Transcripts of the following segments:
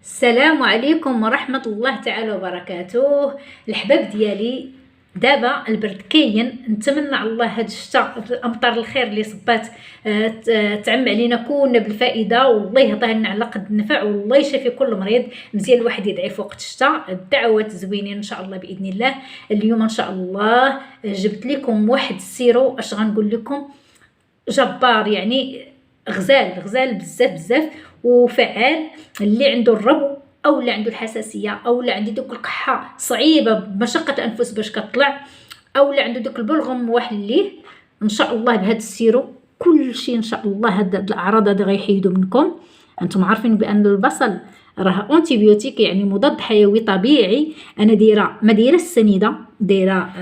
السلام عليكم ورحمة الله تعالى وبركاته. الحباب ديالي، دابا البرد كاين، نتمنى على الله هاد الشتا الامطار الخير اللي صبات تعم علينا كلنا بالفائده، والله يعطيها لنا على قد النفع، والله يشافي كل مريض. مزيان الواحد يدعي في وقت الشتا. الدعوات زوينين ان شاء الله باذن الله. اليوم ان شاء الله جبت لكم واحد السيرو، اش غنقول لكم، جبار يعني، غزال بزاف بزاف وفعال. اللي عنده الربو او اللي عنده الحساسيه او اللي عنده دوك الكحه صعيبه بمشقه الانفس باش كطلع، او اللي عنده دوك البلغم واحد ليه، ان شاء الله بهذا السيرو كل شيء ان شاء الله هاد الاعراض هذه غيحيدوا منكم. انتم عارفين بان البصل راه انتيبيوتيك، يعني مضاد حيوي طبيعي. انا ما دايره السنيده، دايره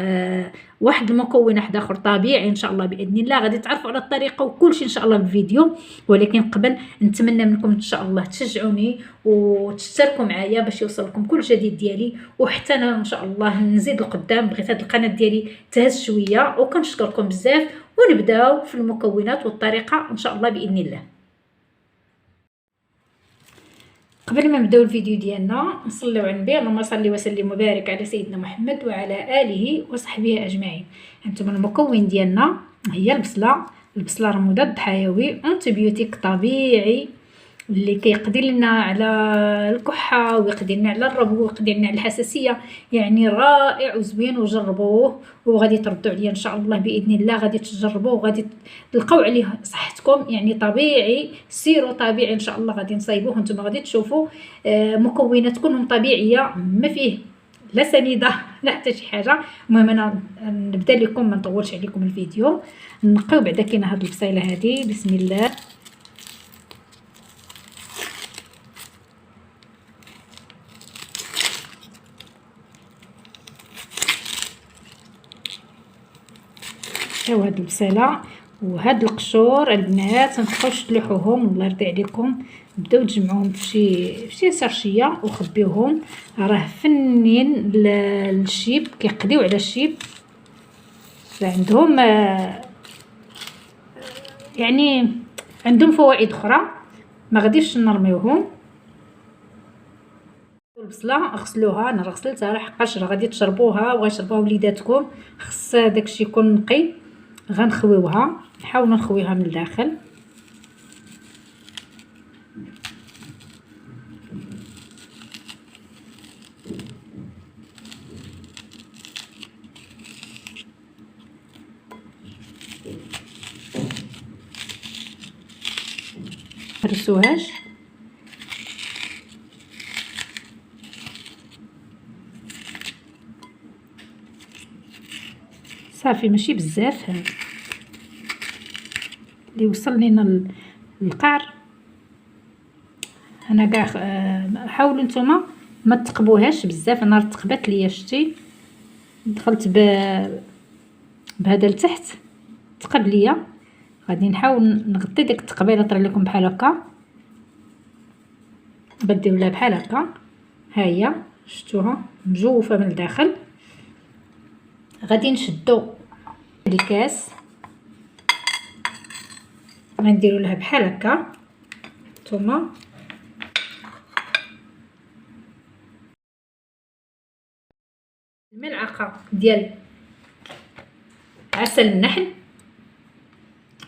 واحد المكون واحد اخر طبيعي. ان شاء الله باذن الله غادي تعرفوا على الطريقه وكل شيء ان شاء الله في الفيديو. ولكن قبل نتمنى منكم ان شاء الله تشجعوني وتشتركوا معايا باش يوصلكم كل جديد ديالي، وحتى انا ان شاء الله نزيد لقدام. بغيت هذه القناه ديالي تهز شويه، وكنشكركم بزاف. ونبداو في المكونات والطريقه ان شاء الله باذن الله. قبل ما نبداو الفيديو ديالنا نصليو على النبي، اللهم صل وسلم وبارك على سيدنا محمد وعلى اله وصحبه اجمعين. انتم المكون ديالنا هي البصله راه مضاد حيوي انتيبيوتيك طبيعي اللي كيقضي لنا على الكحه ويقضي لنا على الربو ويقضي لنا على الحساسيه. يعني رائع وزوين، وجربوه وغادي تردوا عليا ان شاء الله باذن الله. غادي تجربوه وغادي تلقاو عليه صحتكم، يعني طبيعي، سيرو طبيعي ان شاء الله. غادي نصايبوه، انتم غادي تشوفوا مكونات كلهم طبيعيه، ما فيه لا سنيده لا حتى شي حاجه. المهم انا نبدا لكم، ما نطولش عليكم الفيديو. نقيو بعدا كاينه هاد البصيله هذه، بسم الله. هاو هاد البصيله وهاد القشور البنات، متبقاوش تلوحوهم، الله يرضي عليكم. بداو تجمعوهم في شي سرشيه وخبيوهم. راه فنين للشيب، كيقضيو على الشيب. عندهم يعني عندهم فوائد اخرى ما غاديش نرميوهم. البصله غسلوها، انا غسلتها، راه حقاش غادي تشربوها وغيشربوها وليداتكم، خص داكشي يكون نقي. غنخويوها، نحاول نخويها من الداخل. هرسوهاش، صافي ماشي بزاف. هذا اللي وصل لينا القعر. انا كاع حاولوا نتوما ما تقبوهاش بزاف. انا رتقبات ليا، شتي دخلت بهذا لتحت، تقب ليا. غادي نحاول نغطي ديك التقبيله، طرا لكم بحال هكا، بديو لها بحال هكا. ها هي شفتوها مجوفه من الداخل. غادي نشدو الكاس، غنديروا لها بحال هكا نتوما. الملعقه ديال عسل النحل،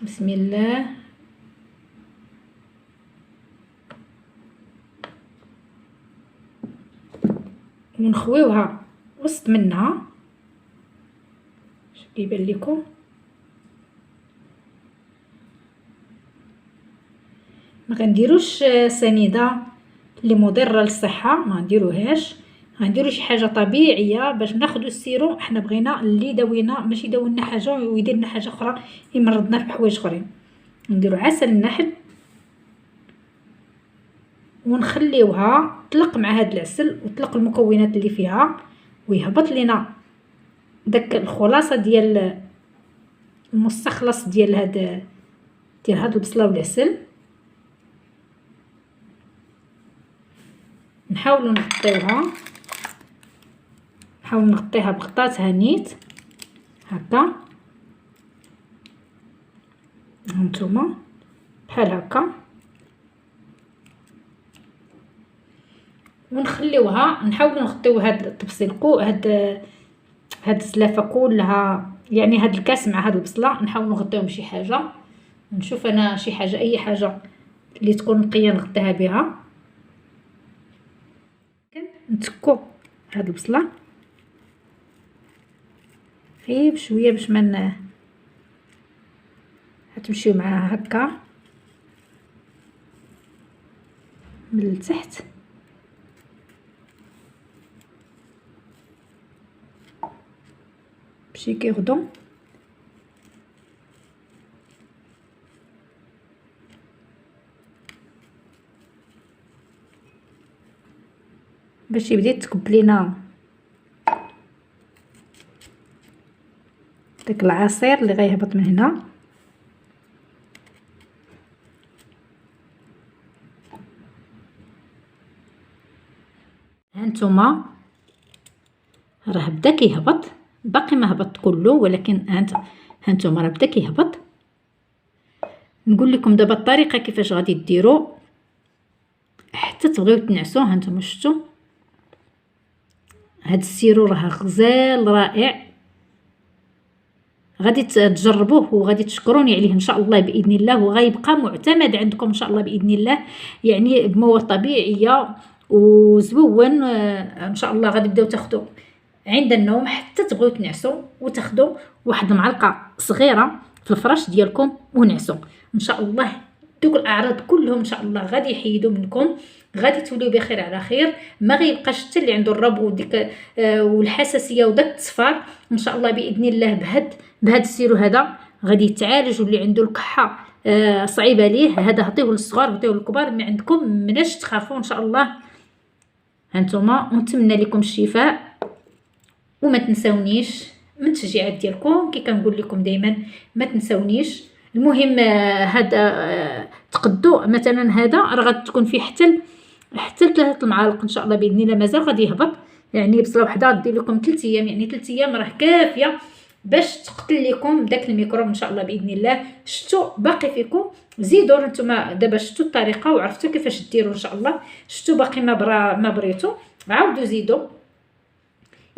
بسم الله. ونخويوها وسط منها، كيبان لكم. ما غنديروش سنيده اللي مضره للصحه، ما نديروهاش. غنديروا شي حاجه طبيعيه باش ناخذوا السيرو. حنا بغينا اللي داوينا، ماشي داوينا حاجه ويدير لنا حاجه اخرى يمرضنا في حوايج اخرين. نديروا عسل النحل ونخليوها تطلق مع هذا العسل وتطلق المكونات اللي فيها، ويهبط لنا داك الخلاصه ديال المستخلص ديال هاد البصله والعسل. نحاولوا نغطيها بغطات هانيت هكا، هانتوما بحال هكا. ونخليوها، نحاولوا نغطيو هاد التبصيل هاد الزلافه كلها، يعني هاد الكاس مع هاد البصله نحاول نغطيهم بشي حاجه. نشوف انا شي حاجه، اي حاجه اللي تكون نقيه نغطيها بها. نتكو هاد البصله غير بشويه باش ما تمشيو معاها هكا من التحت. بشي كيردون باش يبدا يتكب لينا داك العصير اللي غيهبط من هنا. هانتوما راه بدا كيهبط، باقي ما هبط كله، ولكن هانتوما راه بدا كيهبط. نقول لكم دابا الطريقه كيفاش غادي ديروا حتى تبغيو تنعسوا. هانتوما شفتوا هاد السيرو راه غزال رائع، غادي تجربوه وغادي تشكروني عليه ان شاء الله باذن الله، وغيبقى معتمد عندكم ان شاء الله باذن الله، يعني بمواد طبيعيه وزوون. ان شاء الله غادي تبداو تاخذوا عند النوم حتى تبغيو تنعسوا، وتاخذوا واحد المعلقه صغيره في الفراش ديالكم ونعسوا ان شاء الله. دوك الاعراض كلهم ان شاء الله غادي يحيدوا منكم، غادي توليو بخير على خير. ما غيبقاش حتى اللي عنده الربو وديك والحساسيه وداك التصفار ان شاء الله باذن الله. بهاد السيرو هذا غادي يتعالج، واللي عنده الكحه صعيبه ليه هذا عطيوه للصغار عطيوه للكبار، ما عندكم مناش تخافوا ان شاء الله. هانتوما ونتمنى لكم الشفاء، وما تنساونيش من تشجيعات ديالكم كي كنقول لكم دائما ما تنساونيش. المهم هذا تقدوا مثلا هذا راه غادي تكون فيه حتى 3 المعالق ان شاء الله باذن الله. مازال غادي يهبط، يعني بصله وحده دير لكم 3 ايام، يعني 3 ايام راه كافيه باش تقتل لكم داك الميكروب ان شاء الله باذن الله. شفتوا باقي فيكم زيدوا نتوما دابا، شفتوا الطريقه وعرفتوا كيفاش ديروا ان شاء الله. شفتوا باقي ما بريتو، عاودوا زيدوا.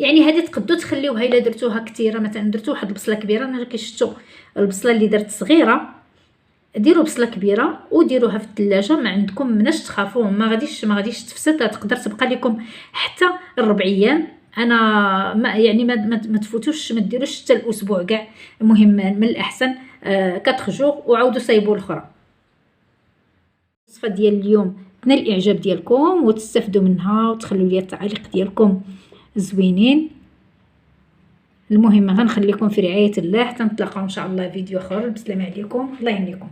يعني هذه تقدروا تخليوها الا درتوها كثيره، مثلا درتو واحد البصله كبيره، انا كي شفتوا البصله اللي درت صغيره، ديروا بصله كبيره وديروها في الثلاجه، ما عندكم مناش تخافوا، ما غاديش تفسد، تقدر تبقى لكم حتى 4 ايام. انا ما تفوتوش، ما ديروش حتى الاسبوع كاع. المهم من الاحسن 4 جوغ وعاودوا صايبوا الاخرى. الوصفه ديال اليوم تنال الاعجاب ديالكم وتستافدوا منها، وتخلوا لي التعاليق ديالكم زوينين. المهم غنخليكم في رعايه الله حتى نتلاقاو ان شاء الله فيديو اخر. بسلامه عليكم، الله يهنيكم.